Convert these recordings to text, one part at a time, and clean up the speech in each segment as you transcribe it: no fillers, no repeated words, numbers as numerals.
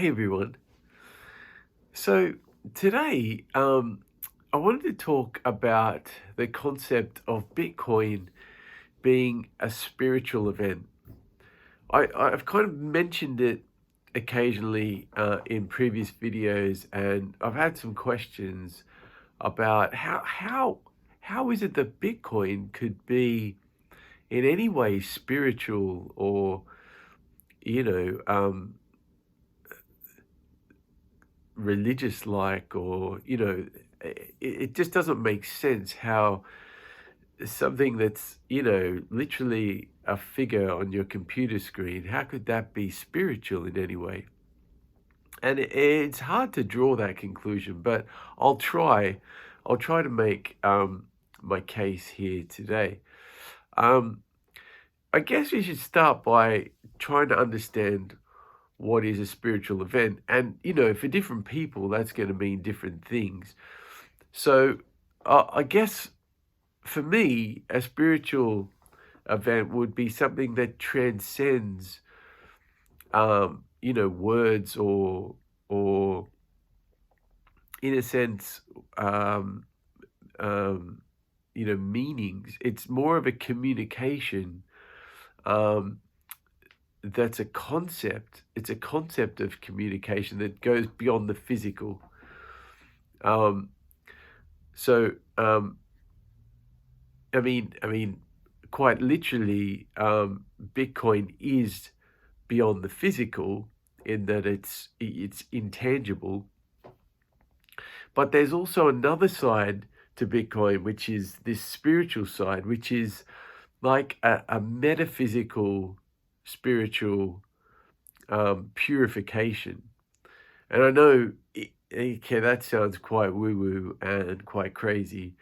Hey everyone. So today, I wanted to talk about the concept of Bitcoin being a spiritual event. I've kind of mentioned it occasionally in previous videos, and I've had some questions about how is it that Bitcoin could be in any way spiritual or you know um, religious like, or it just doesn't make sense how something that's literally a figure on your computer screen, how could that be spiritual in any way? And it's hard to draw that conclusion, but i'll try I'll try to make my case here today. um I guess we should start by trying to understand what is a spiritual event. And, for different people, that's going to mean different things. So, I guess for me, a spiritual event would be something that transcends, words or in a sense, um, um, meanings. It's more of a communication. Um, that's a concept. It's a concept of communication that goes beyond the physical. Um, so, I mean, quite literally, Bitcoin is beyond the physical in that it's intangible. But there's also another side to Bitcoin, which is this spiritual side, which is like a metaphysical, spiritual purification. And I know, okay, that sounds quite woo-woo and quite crazy.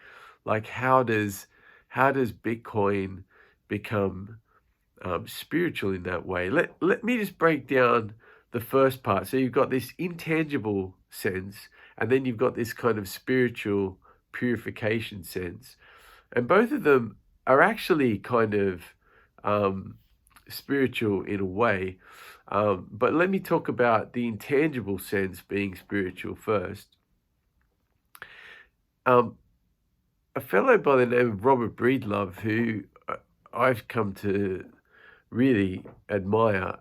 Like, how does Bitcoin become spiritual in that way? Let me just break down the first part. So you've got this intangible sense, and then you've got this kind of spiritual purification sense, and both of them are actually kind of spiritual in a way. But let me talk about the intangible sense being spiritual first. Um, a fellow by the name of Robert Breedlove, who I've come to really admire,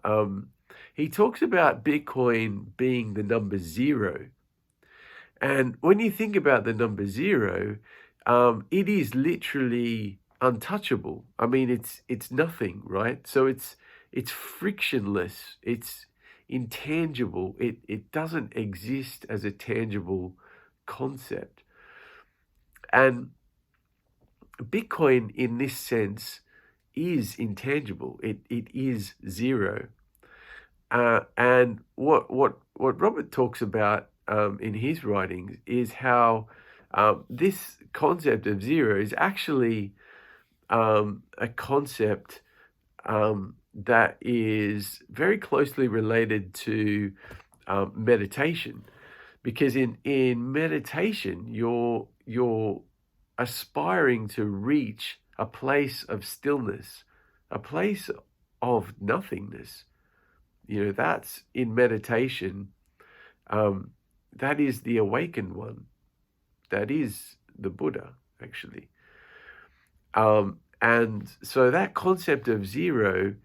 he talks about Bitcoin being the number zero. And when you think about the number zero, it is literally untouchable. I mean, it's nothing, right? So it's frictionless. It's intangible. It doesn't exist as a tangible concept. And Bitcoin, in this sense, is intangible. It is zero. And what Robert talks about in his writings is how this concept of zero is actually a concept that is very closely related to meditation, because in meditation you're aspiring to reach a place of stillness, a place of nothingness. That's in meditation. That is the awakened one. That is the Buddha, actually. And so that concept of zero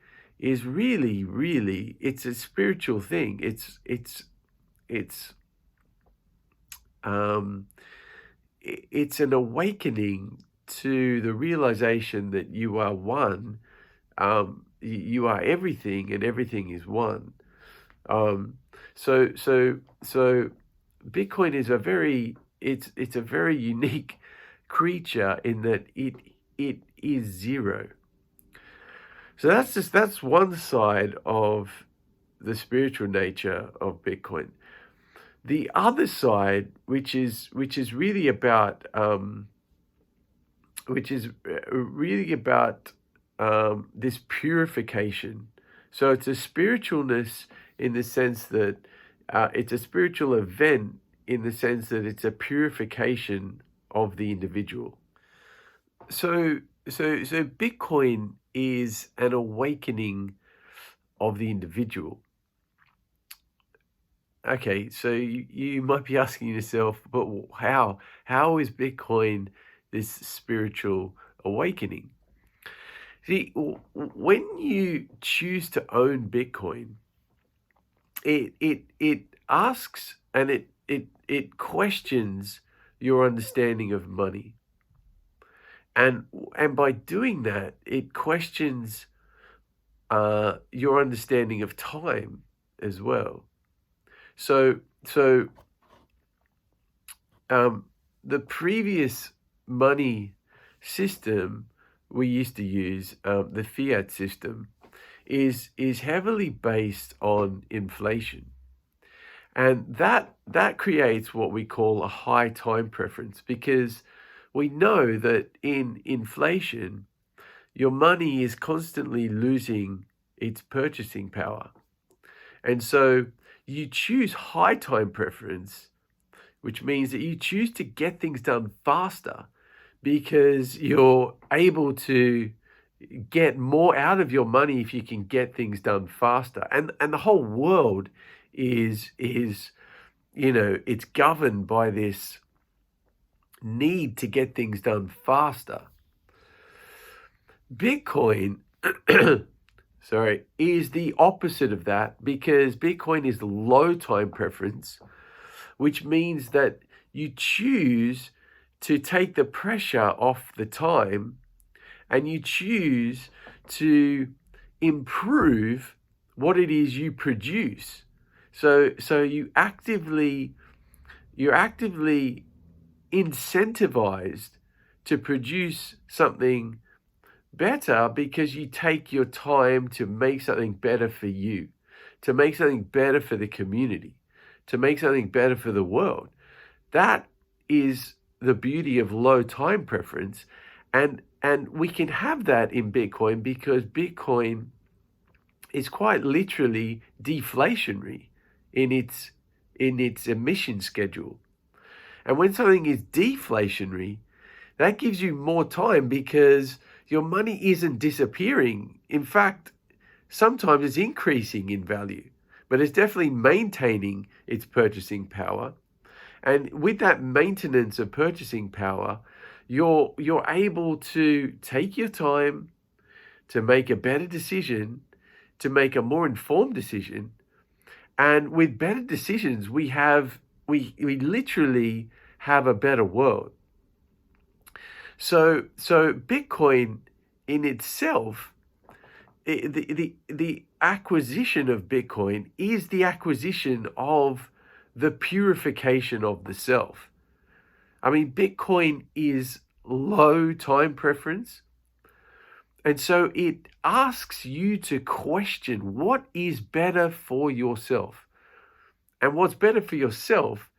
is really, it's a spiritual thing. Um, it's an awakening to the realization that you are one. You are everything, and everything is one. So Bitcoin is it's a very unique creature in that it is zero. So that's one side of the spiritual nature of Bitcoin. The other side, which is really about this purification. So it's a spiritualness in the sense that it's a spiritual event in the sense that it's a purification of the individual. So Bitcoin is an awakening of the individual. Okay, so you might be asking yourself, but how? How is Bitcoin this spiritual awakening? See, when you choose to own Bitcoin, it asks and it questions your understanding of money. And by doing that, it questions your understanding of time as well. So um, the previous money system we used to use, the fiat system, is heavily based on inflation, and that creates what we call a high time preference, because we know that in inflation, your money is constantly losing its purchasing power. And so you choose high time preference, which means that you choose to get things done faster because you're able to get more out of your money if you can get things done faster. And the whole world is it's governed by this need to get things done faster. Bitcoin sorry, is the opposite of that, because Bitcoin is low time preference, which means that you choose to take the pressure off the time, and you choose to improve what it is you produce. So you're actively incentivized to produce something better because you take your time to make something better for you, to make something better for the community, to make something better for the world. That is the beauty of low time preference. And we can have that in Bitcoin because Bitcoin is quite literally deflationary in its emission schedule. And when something is deflationary, that gives you more time because your money isn't disappearing. In fact, sometimes it's increasing in value, but it's definitely maintaining its purchasing power. And with that maintenance of purchasing power, you're able to take your time to make a better decision, to make a more informed decision. And with better decisions, we literally have a better world. So Bitcoin in itself, the acquisition of Bitcoin is the acquisition of the purification of the self. I mean, Bitcoin is low time preference. And so it asks you to question what is better for yourself. And what's better for yourself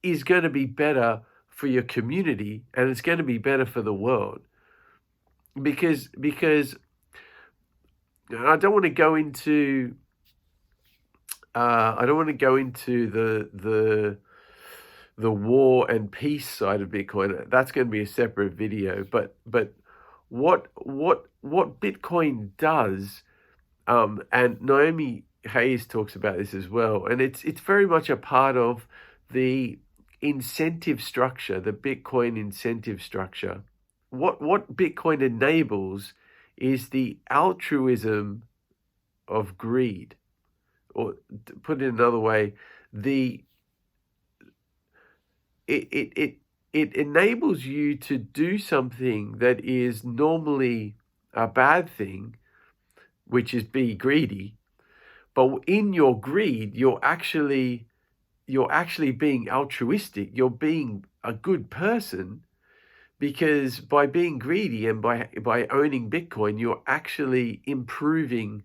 is going to be better for your community, and it's going to be better for the world. Because I don't want to go into the war and peace side of Bitcoin. That's going to be a separate video. But what Bitcoin does, and Naomi Hayes talks about this as well, and it's very much a part of the incentive structure, the Bitcoin incentive structure. What Bitcoin enables is the altruism of greed, or to put it another way, it enables you to do something that is normally a bad thing, which is be greedy. But in your greed, you're actually being altruistic. You're being a good person, because by being greedy and by owning Bitcoin, you're actually improving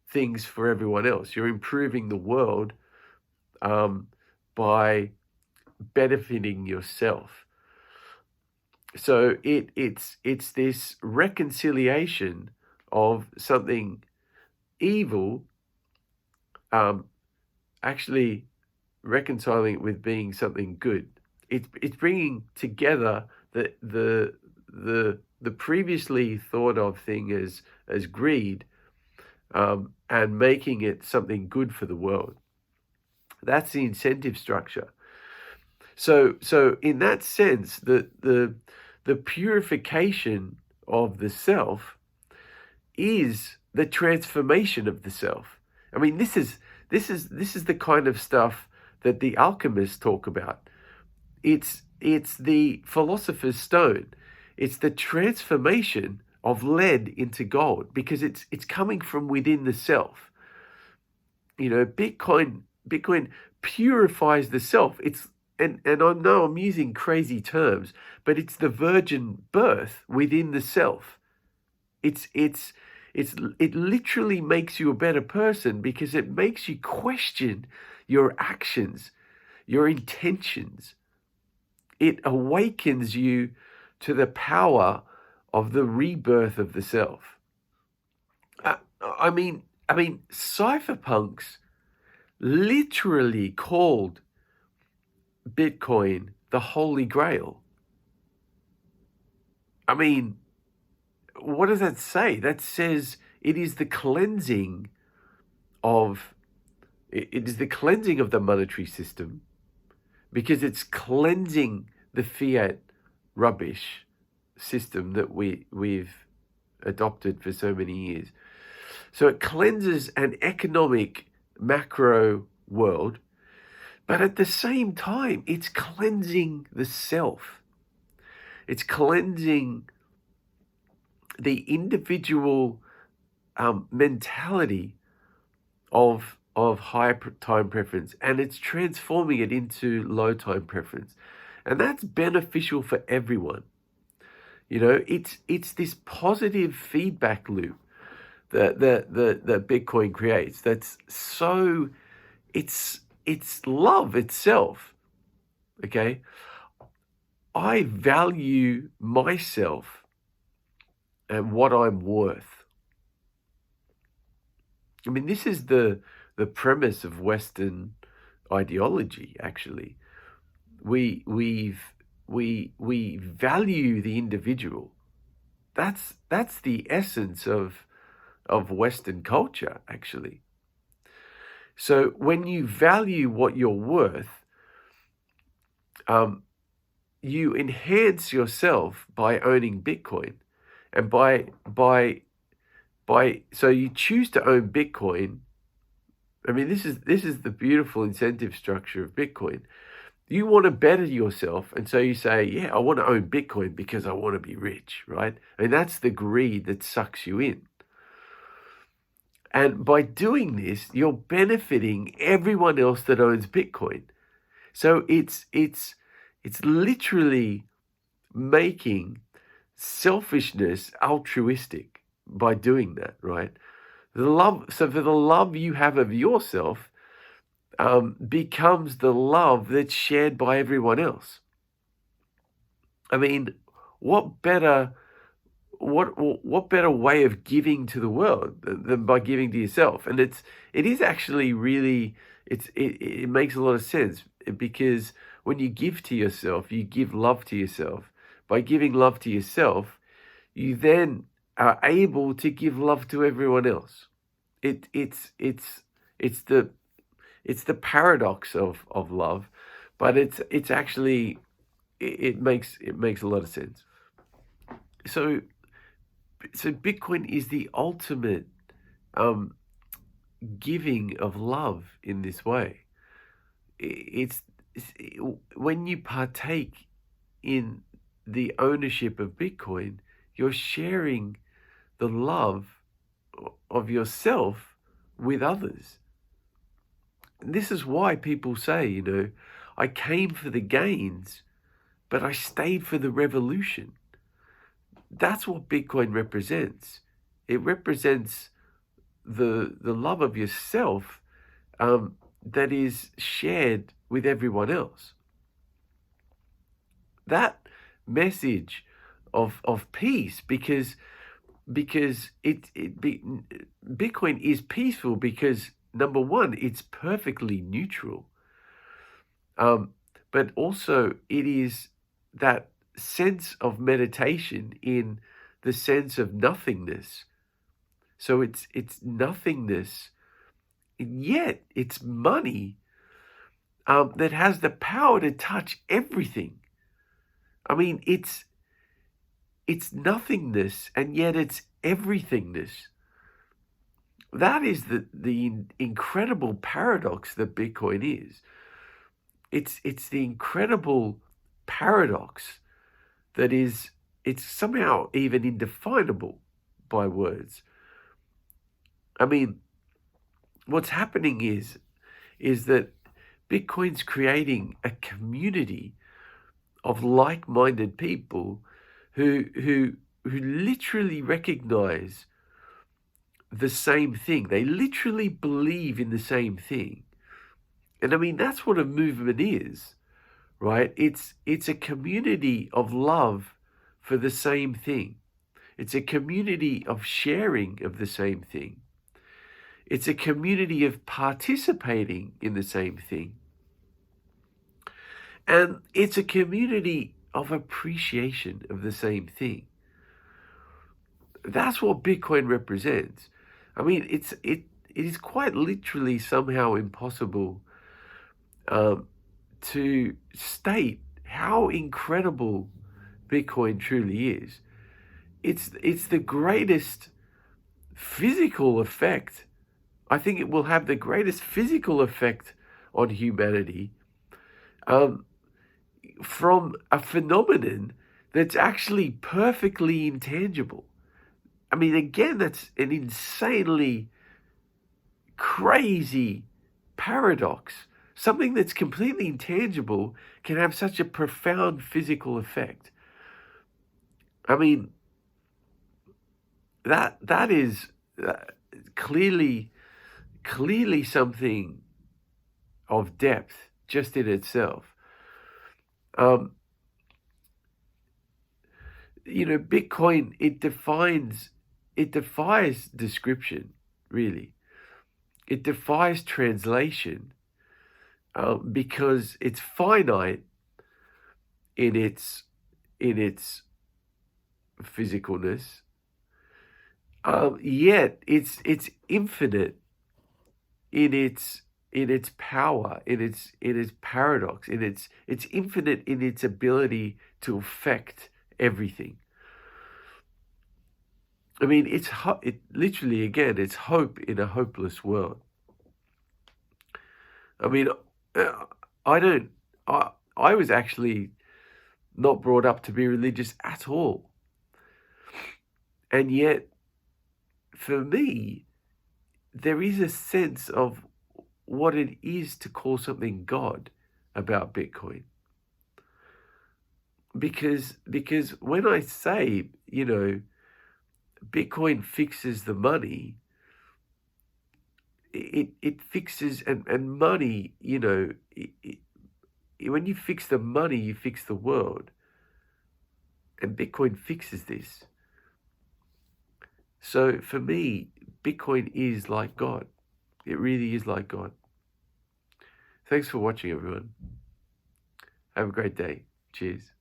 things for everyone else. You're improving the world by benefiting yourself. So it's this reconciliation of something evil, actually reconciling it with being something good. It's bringing together the previously thought of thing as greed, and making it something good for the world. That's the incentive structure. So in that sense, the purification of the self is the transformation of the self. I mean, this is the kind of stuff that the alchemists talk about. It's the philosopher's stone. It's the transformation of lead into gold, because it's coming from within the self. You know, Bitcoin purifies the self. And I know I'm using crazy terms, but it's the virgin birth within the self. It literally makes you a better person, because it makes you question your actions, your intentions. It awakens you to the power of the rebirth of the self. I mean, cypherpunks literally called Bitcoin the Holy Grail. I mean, what does that say? That says it is the cleansing of the monetary system, because it's cleansing the fiat rubbish system that we've adopted for so many years. So it cleanses an economic macro world, but at the same time, it's cleansing the self. It's cleansing the individual mentality of high time preference, and it's transforming it into low time preference. And that's beneficial for everyone. You know, it's this positive feedback loop that Bitcoin creates. That's so, it's love itself. Okay, I value myself and what I'm worth. I mean, this is the premise of Western ideology. Actually, we value the individual. That's the essence of Western culture, actually. So when you value what you're worth, you enhance yourself by owning Bitcoin, and so you choose to own Bitcoin. I mean, this is the beautiful incentive structure of Bitcoin. You want to better yourself, and so you say, yeah, I want to own Bitcoin because I want to be rich, right? I mean, that's the greed that sucks you in. And by doing this, you're benefiting everyone else that owns Bitcoin. So it's literally making selfishness altruistic by doing that, right? So for the love you have of yourself becomes the love that's shared by everyone else. I mean, what better way of giving to the world than by giving to yourself? And it is actually really, it makes a lot of sense, because when you give to yourself, you give love to yourself. By giving love to yourself, you then are able to give love to everyone else. It's the paradox of love, but it's actually, it makes a lot of sense. So Bitcoin is the ultimate giving of love in this way. It's when you partake in the ownership of Bitcoin, you're sharing the love of yourself with others. And this is why people say, you know, I came for the gains, but I stayed for the revolution. That's what Bitcoin represents. It represents the love of yourself that is shared with everyone else. That message of peace, because Bitcoin is peaceful because, number one, it's perfectly neutral, but also it is that sense of meditation in the sense of nothingness. So it's nothingness, and yet it's money, that has the power to touch everything. I mean, it's nothingness, and yet it's everythingness. That is the incredible paradox that Bitcoin is. It's the incredible paradox that is, it's somehow even indefinable by words. I mean, what's happening is that Bitcoin's creating a community of like-minded people who literally recognize the same thing. They literally believe in the same thing. And I mean, that's what a movement is, right? It's a community of love for the same thing. It's a community of sharing of the same thing. It's a community of participating in the same thing. And it's a community of appreciation of the same thing. That's what Bitcoin represents. I mean, it is quite literally somehow impossible to state how incredible Bitcoin truly is. It's the greatest physical effect. I think it will have the greatest physical effect on humanity from a phenomenon that's actually perfectly intangible. I mean, again, that's an insanely crazy paradox. Something that's completely intangible can have such a profound physical effect. I mean, that is clearly something of depth just in itself. Bitcoin, it defies description, really. It defies translation because it's finite in its physicalness. Yet it's infinite in its power, in its paradox, it's infinite in its ability to affect everything. I mean, it literally, again, it's hope in a hopeless world. I mean, I was actually not brought up to be religious at all. And yet, for me, there is a sense of what it is to call something God about Bitcoin. Because when I say, Bitcoin fixes the money, it fixes, and money, when you fix the money, you fix the world. And Bitcoin fixes this. So for me, Bitcoin is like God. It really is like God. Thanks for watching, everyone. Have a great day. Cheers.